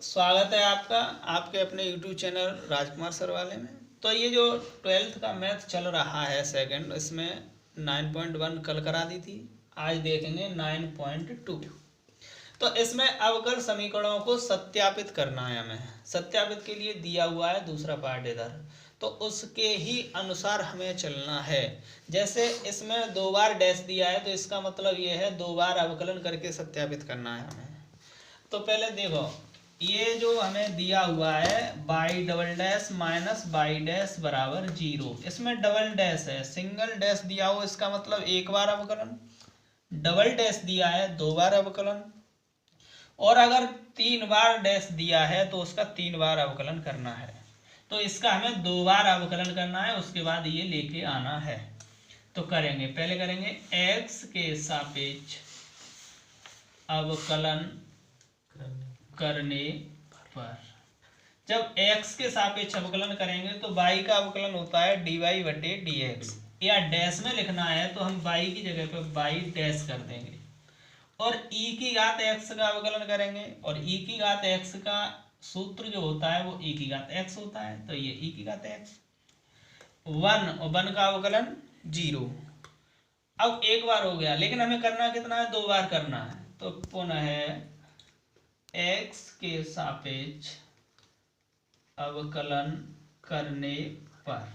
स्वागत है आपका आपके अपने YouTube चैनल राजकुमार सर वाले में। तो ये जो 12th का मैथ चल रहा है सेकंड, इसमें 9.1 कल करा दी थी, आज देखेंगे 9.2। तो इसमें अवकल समीकरणों को सत्यापित करना है। हमें सत्यापित के लिए दिया हुआ है दूसरा पार्ट इधर, तो उसके ही अनुसार हमें चलना है। जैसे इसमें 2 बार डैश दिया है तो इसका मतलब ये है 2 बार अवकलन करके सत्यापित करना है हमें। तो पहले देखो, ये जो हमें दिया हुआ है by double dash minus by dash बराबर 0, इसमें डबल डैश है, सिंगल डैश दिया हो इसका मतलब 1 बार अवकलन, डबल डैश दिया है 2 बार अवकलन, और अगर 3 बार डैश दिया है तो उसका 3 बार अवकलन करना है। तो इसका हमें 2 बार अवकलन करना है, उसके बाद ये लेके आना है। तो करेंगे, पहले करेंगे x के सापेक्ष अवकलन करने पर। जब x के सापेक्ष अवकलन करेंगे तो y का अवकलन होता है dy बटे dx, या डैश में लिखना है तो हम y की जगह पे y डैश कर देंगे, और e की घात x का अवकलन करेंगे, और e की घात x का सूत्र जो होता है वो e की घात x होता है, तो ये e की घात x 1 और 1 का अवकलन 0। अब एक बार हो गया, लेकिन हमें करना कितना है, 2 बार करना है। तो पुनः x के सापेक्ष अवकलन करने पर,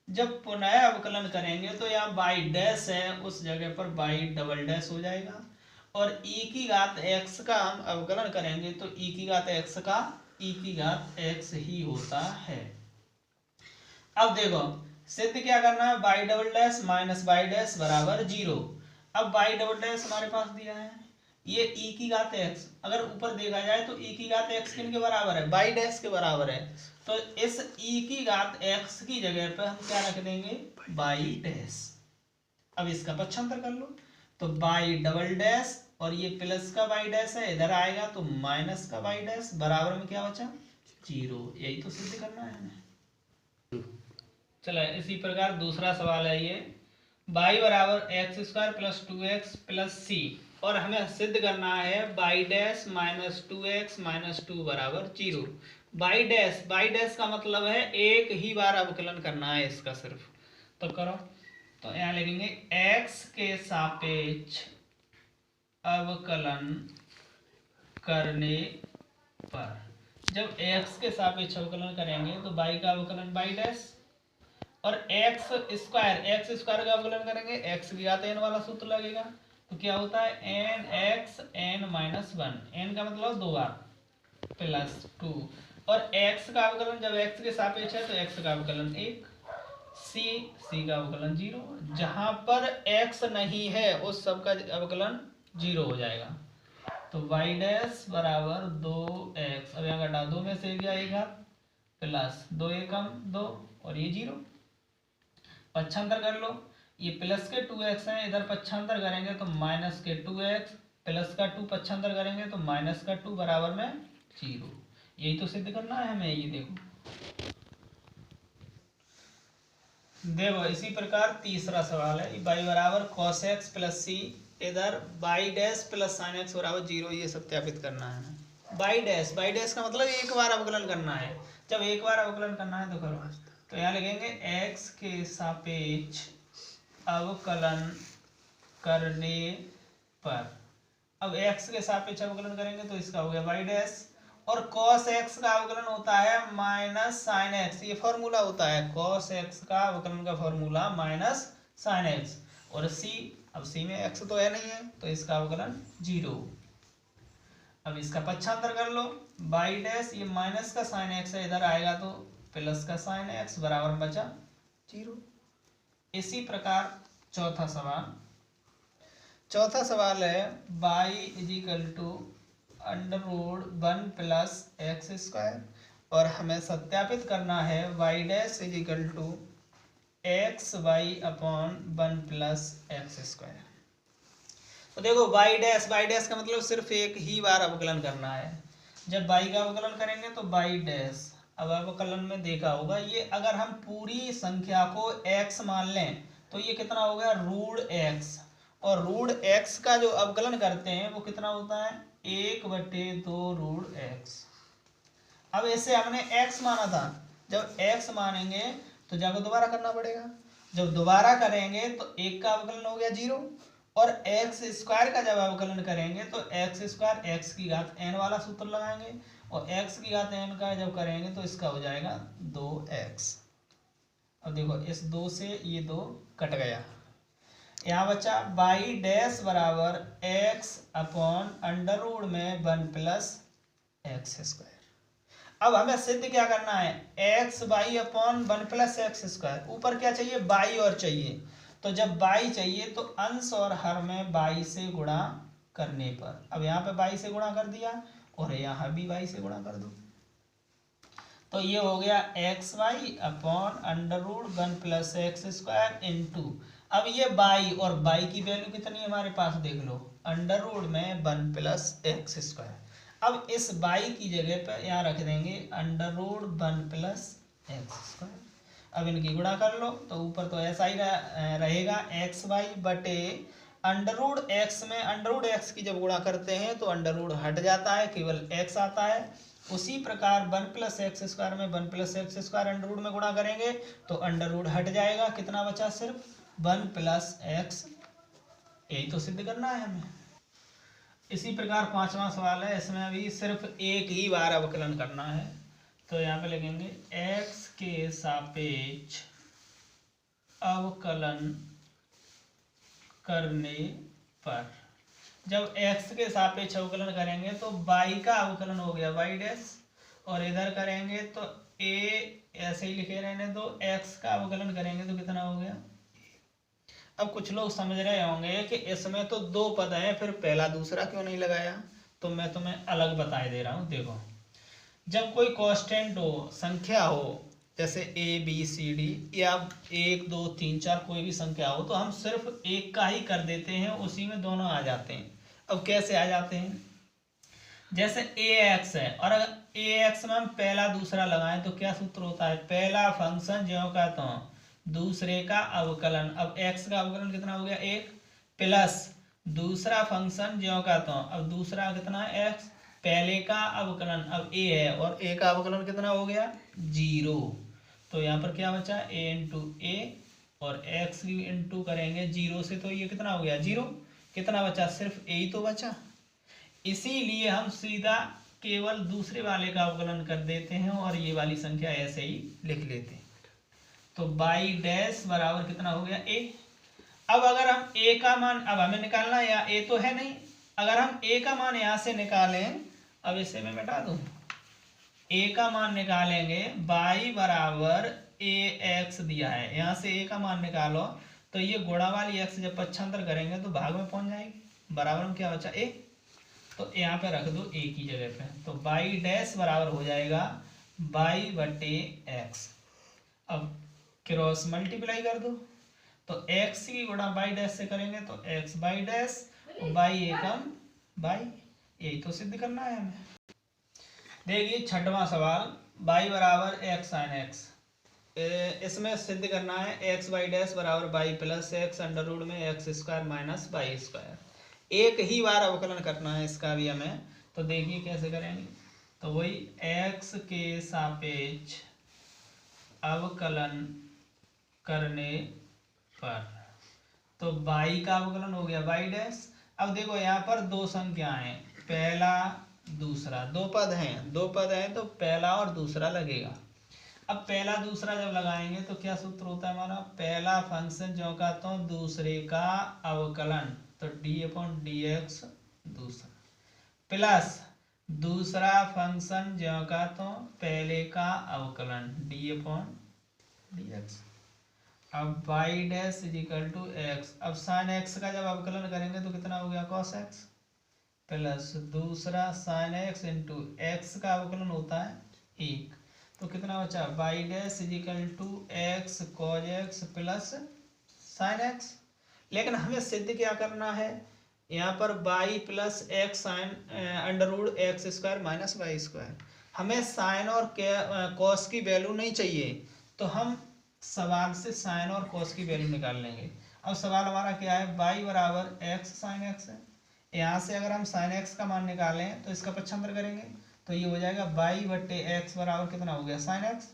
जब पुनः अवकलन करेंगे तो यहाँ बाई डैश है, उस जगह पर बाई डबल डैश हो जाएगा, और e की घात x का हम अवकलन करेंगे तो e की घात x का e की घात x ही होता है। अब देखो, सिद्ध क्या करना है, by double dash minus by dash बराबर 0। अब बाई डबल डैश हमारे पास दिया है, ये e की घात x, अगर ऊपर देखा जाए तो e की घात x किन के बराबर है, बाई डैश के बराबर है। तो इस e की घात x की जगह पे हम क्या रख देंगे, बाई डैश। अब इसका पक्षांतर कर लो, तो बाई डबल डैश, और ये प्लस का बाई डैश है, इधर आएगा तो माइनस का बाई डैश, बराबर में क्या बचा, 0। यही तो सिद्ध करना है हमें। चलो इसी प्रकार दूसरा सवाल है ये, बाई बराबर x² plus 2x plus c, और हमें सिद्ध करना है by dash minus 2x minus 2 बराबर 0। बाई डैश का मतलब है एक ही बार अवकलन करना है इसका सिर्फ। तो करो, तो यहाँ लिखेंगे x के सापेक्ष अवकलन करने पर। जब x के सापेक्ष अवकलन करेंगे तो y का अवकलन बाई डैश, और x स्क्वायर का अवकलन करेंगे x की घात n वाला सूत्र लगेगा, तो क्या होता है nx n माइनस 1, n का मतलब 2 बार प्लस 2, और x का अवकलन जब x के सापेक्ष है तो x का अवकलन 1, c का अवकलन 0, जहां पर x नहीं है उस सब का अवकलन 0 हो जाएगा। तो y डैश बराबर 2x, अब यहाँ घटा 2 में से गया 1 घात प्लस 2 एकम 2, और ये 0। पक्षांतर कर लो, ये प्लस के 2x है, इधर पक्षांतर करेंगे तो माइनस के 2x, प्लस का 2 पक्षांतर करेंगे तो माइनस का 2 बराबर में 0। यही तो सिद्ध करना है हमें। ये देखो इसी प्रकार तीसरा सवाल है, बाई बराबर cos x प्लस सी, इधर by dash plus sign x बराबर 0, ये सत्यापित करना है हमें। बाई डैश का मतलब एक बार अवकलन करना है, जब एक बार अवकलन करना है तो करो। तो यहाँ लिखेंगे x के सापेक्ष अवकलन करने पर। अब x के सापेक्ष अवकलन करेंगे तो इसका हो गया बाई डैश, और cos x का अवकलन होता है माइनस साइन x, ये फॉर्मूला होता है cos x का अवकलन का फॉर्मूला माइनस साइन x, और c, अब c में x तो है नहीं है तो इसका अवकलन 0। अब इसका पक्षांतर कर लो, बाई डैश, ये माइनस का साइन x है, इधर आएगा तो प्लस का साइन x, बराबर में बचा 0। इसी प्रकार चौथा सवाल है y is equal to √1 plus x², और हमें सत्यापित करना है y dash is equal to xy upon 1 plus x²। तो देखो y डैश का मतलब सिर्फ एक ही बार अवकलन करना है। जब y का अवकलन करेंगे तो y डैश, अब अवकलन में देखा होगा, ये अगर हम पूरी संख्या को x मान लें तो ये कितना हो गया, √x, और √x का जो अवकलन करते हैं वो कितना होता है, 1/2 √x। अब इसे हमने x माना था, जब x मानेंगे तो जाकर दोबारा करना पड़ेगा। जब दोबारा करेंगे तो एक का अवकलन हो गया 0, और एक्स स्क्वायर का जब अवकलन करेंगे तो एक्स स्क्वायर x की घात n वाला सूत्र लगाएंगे, और x की घात n का जब करेंगे तो इसका हो जाएगा 2x। अब देखो इस 2 से ये 2 कट गया, यहाँ बचा बाई डैश बराबर x अपॉन अंडर रूट में 1 प्लस एक्स स्क्वायर। अब हमें सिद्ध क्या करना है, x by upon 1 plus x square. ऊपर क्या चाहिए, बाई और चाहिए, तो जब बाई चाहिए तो अंश और हर में बाई से गुणा करने पर, अब यहाँ पे बाई से गुणा कर दिया और यहाँ भी बाई से गुणा कर दो, तो ये हो गया x y upon under root 1 plus x square into, अब ये बाई और बाई की वैल्यू कितनी है हमारे पास देख लो, अंडर रूट में 1 प्लस एक्स स्क्वायर। अब इस बाई की जगह पर यहाँ रख देंगे under root 1 plus x square. अब इनकी गुणा कर लो तो ऊपर तो ऐसा ही रहेगा एक्स वाई बटे अंडर रूट एक्स में अंडर रूट एक्स की जब गुणा करते हैं तो अंडर रूट हट जाता है, केवल एक्स आता है। उसी प्रकार 1 प्लस एक्स स्क्वायर में 1 plus x square under root में गुणा करेंगे तो अंडर रूट हट जाएगा, कितना बचा सिर्फ 1 प्लस एक्स। यही तो सिद्ध करना है हमें। इसी प्रकार 5वां सवाल है, इसमें अभी सिर्फ एक ही बार अवकलन करना है, तो यहाँ पे लिखेंगे x के सापेक्ष अवकलन करने पर, जब x के सापेक्ष अवकलन करेंगे तो y का अवकलन हो गया y डैश, और इधर करेंगे तो a ऐसे ही लिखे रहने दो, x का अवकलन करेंगे तो कितना हो गया। अब कुछ लोग समझ रहे होंगे कि इसमें तो 2 पद हैं, फिर पहला दूसरा क्यों नहीं लगाया, तो मैं तुम्हें अलग बताए दे रहा हूँ। देखो जब कोई कांस्टेंट हो, संख्या हो, जैसे a b c d या 1 2 3 4 कोई भी संख्या हो, तो हम सिर्फ एक का ही कर देते हैं, उसी में दोनों आ जाते हैं। अब कैसे आ जाते हैं, जैसे ax है और अगर ax में हम पहला दूसरा लगाएं तो क्या सूत्र होता है, पहला फंक्शन ज्यों का त्यों दूसरे का अवकलन। अब x का अवकलन कितना हो गया 1 प्लस दूसरा फंक्शन ज्यों का त्यों, अब दूसरा कितना है x, पहले का अवकलन अब a है और a का अवकलन कितना हो गया 0, तो यहाँ पर क्या बचा a इंटू ए और x की इंटू करेंगे 0 से, तो ये कितना हो गया 0, कितना बचा सिर्फ a ही तो बचा। इसीलिए हम सीधा केवल दूसरे वाले का अवकलन कर देते हैं और ये वाली संख्या ऐसे ही लिख लेते हैं। तो बाई डैश बराबर कितना हो गया a। अब अगर हम a का मान, अब हमें निकालना है, या a तो है नहीं, अगर हम a का मान यहाँ से निकालें, अब इसे मैं मिटा दूं, a का मान निकालेंगे y बराबर ax दिया है, यहाँ से a का मान निकालो तो ये गुणा वाली x जब पक्षांतर करेंगे तो भाग में पहुंच जाएगी, बराबर में क्या बचा a, तो यहाँ पे रख दो a की जगह पे, तो बाई डैश बराबर हो जाएगा y बटे x। अब क्रॉस मल्टीप्लाई कर दो तो x की गुणा बाई डैश से करेंगे तो x y dash, by Ekam by, यही तो सिद्ध करना है हमें। देखिए 6वां सवाल, y बराबर x साइन x, इसमें सिद्ध करना है x बाई डैश बराबर y plus x under root में x square minus y square. एक ही बार अवकलन करना है इसका भी हमें, तो देखिए कैसे करेंगे, तो वही x के सापेक्ष अवकलन करने पर, तो y का अवकलन हो गया y डैश। अब देखो यहाँ पर 2 संख्याएं, पहला दूसरा, 2 पद हैं तो पहला और दूसरा लगेगा। अब पहला दूसरा जब लगाएंगे तो क्या सूत्र होता है हमारा, पहला फंक्शन जो का तो दूसरे का अवकलन, तो डी अपॉन डी एक्स दूसरा, प्लस दूसरा फंक्शन जो का तो पहले का अवकलन डी अपॉन डी एक्स। अब y dash is equal to x, अब साइन एक्स का जब अवकलन करेंगे तो कितना हो गया कॉस एक्स, प्लस दूसरा साइन एक्स इंटू एक्स का अवकलन होता है 1, तो कितना बचा y dash is equal to x cos x plus sine x. लेकिन हमें सिद्ध क्या करना है, यहाँ पर y plus x sine under root x square minus y square, हमें साइन और कॉस की वैल्यू नहीं चाहिए, तो हम सवाल से साइन और कॉस की वैल्यू निकाल लेंगे। अब सवाल हमारा क्या है, बाई बराबर एक्स साइन एक्स है, यहाँ से अगर हम साइन एक्स का मान निकालें तो इसका पक्षांतर करेंगे तो ये हो जाएगा बाई बट्टे एक्स बराबर कितना हो गया साइन एक्स।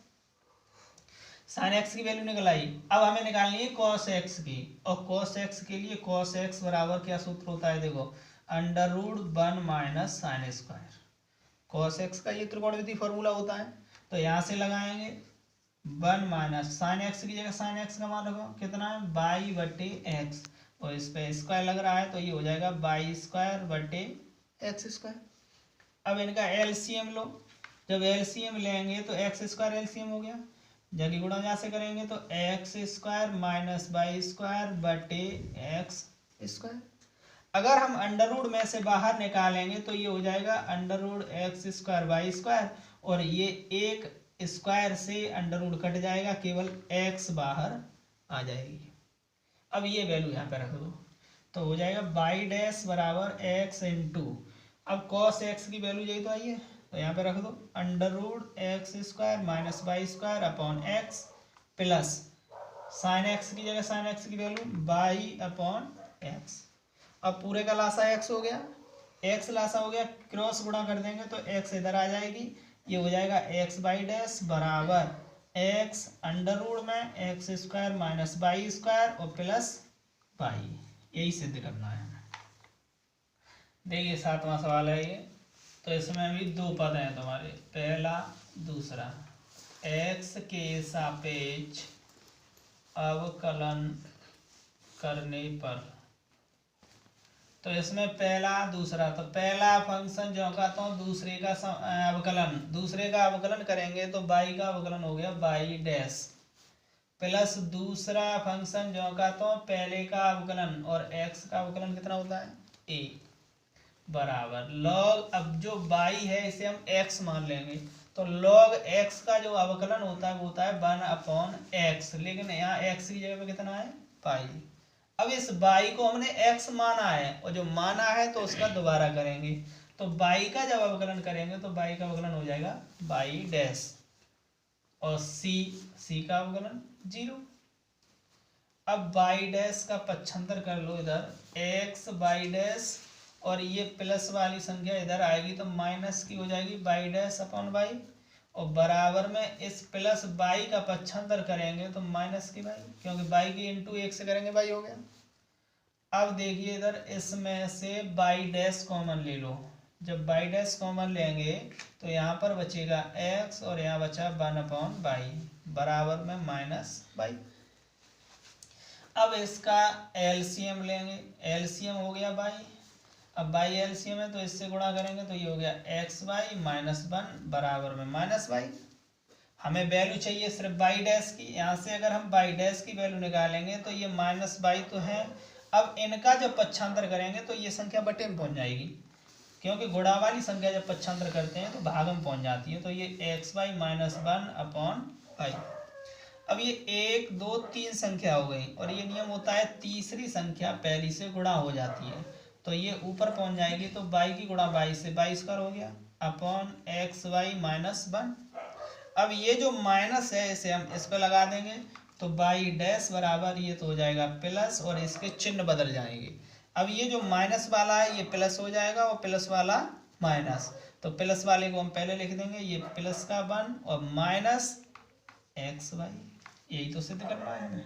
साइन एक्स की वैल्यू निकल आई। अब हमें निकालनी है कॉस एक्स की, और कॉस एक्स के लिए कॉस एक्स बराबर क्या सूत्र होता है, देखो under root 1 minus sine square. Cos x का ये त्रिकोणमितीय फॉर्मूला होता है, तो यहाँ से लगाएंगे 1 माइनस साइन एक्स की जगह साइन एक्स का मान रखो कितना है बाई बटे एक्स, और इस पे स्क्वायर लग रहा है तो ये हो जाएगा बाई स्क्वायर बटे एक्स स्क्वायर। अब इनका एलसीएम लो, जब एलसीएम लेंगे तो एक्स स्क्वायर एलसीएम हो गया, जबकि गुणा यहाँ से करेंगे तो x square minus y square बटे एक्स स्क्वायर। अगर हम अंडर रूट में से बाहर निकालेंगे तो ये हो जाएगा under root x square y square, और ये एक स्क्वायर से अंडर रूट कट जाएगा, केवल एक्स बाहर आ जाएगी। अब ये वैल्यू यहाँ पे रख दो, तो हो जाएगा बाई डैश बराबर एक्स इंटू, अब कॉस एक्स की वैल्यू यही तो आई है, तो यहाँ पे रख दो under root x square minus y square upon x plus sine x की जगह साइन एक्स की वैल्यू बाई अपॉन एक्स। अब पूरे का लासा एक्स हो गया, एक्स लासा हो गया, क्रॉस गुणा कर देंगे तो एक्स इधर आ जाएगी, ये हो जाएगा एक्स बाई डैश बराबर एक्स अंडर रूट में x square minus y square और प्लस बाई। यही सिद्ध करना है। देखिए 7वां सवाल है ये, तो इसमें अभी दो पद हैं तुम्हारे, पहला दूसरा। एक्स के सापेक्ष अवकलन करने पर, तो इसमें पहला दूसरा, तो पहला फंक्शन जो का तो दूसरे का अवकलन करेंगे तो बाई का अवकलन हो गया बाई डैश, प्लस दूसरा फंक्शन जो का तो पहले का अवकलन, और एक्स का अवकलन कितना होता है ए बराबर लॉग, अब जो बाई है इसे हम एक्स मान लेंगे, तो लॉग एक्स का जो अवकलन होता है वो होता है 1 अपॉन एक्स, लेकिन यहाँ एक्स की जगह पे कितना है पाई। अब इस बाई को हमने एक्स माना है, और जो माना है तो उसका दोबारा करेंगे, तो बाई का जब अवकलन करेंगे तो बाई का अवकलन हो जाएगा बाई डैश, और सी का अवकलन 0। अब बाई डैश का पक्षांतर कर लो इधर, एक्स बाई डैश, और ये प्लस वाली संख्या इधर आएगी तो माइनस की हो जाएगी बाई डैश अपॉन बाई, और बराबर में इस प्लस बाई का पक्षांतर करेंगे तो माइनस की बाई, क्योंकि बाई की इंटू 1 से करेंगे बाई हो गया। अब देखिए इधर इसमें से बाई डैश कॉमन ले लो, जब बाई डैश कॉमन लेंगे तो यहाँ पर बचेगा एक्स, और यहाँ बचा 1 अपॉन बाई बराबर में माइनस बाई। अब इसका एलसीएम लेंगे, एलसीएम हो गया बाई, अब बाई एलसीएम है तो इससे गुणा करेंगे तो ये हो गया एक्स बाई माइनस 1 बराबर में माइनस बाई। हमें वैल्यू चाहिए सिर्फ बाई डैश की, यहाँ से अगर हम बाई डैश की वैल्यू निकालेंगे तो ये माइनस बाई तो है। अब इनका जब पक्षांतर करेंगे तो ये संख्या बटे में पहुंच जाएगी, क्योंकि गुणा वाली संख्या जब पक्षांतर करते हैं तो भाग में पहुंच जाती है, तो ये x by minus 1 upon by. अब ये 1 2 3 संख्या हो गई, और ये नियम होता है तीसरी संख्या पहली से गुणा हो जाती है, तो ये ऊपर पहुंच जाएगी, तो बाई की गुणा बाई से बाई स्क्वायर हो गया अपॉन एक्स बाई माइनस 1। अब ये जो माइनस है इसे हम इस पर लगा देंगे, तो बाई डैश बराबर ये तो हो जाएगा प्लस, और इसके चिन्ह बदल जाएंगे। अब ये जो माइनस वाला है ये प्लस हो जाएगा, और प्लस वाला माइनस, तो प्लस वाले को हम पहले लिख देंगे, ये प्लस का 1 और माइनस एक्स बाई, यही तो सिद्ध करना है हमें।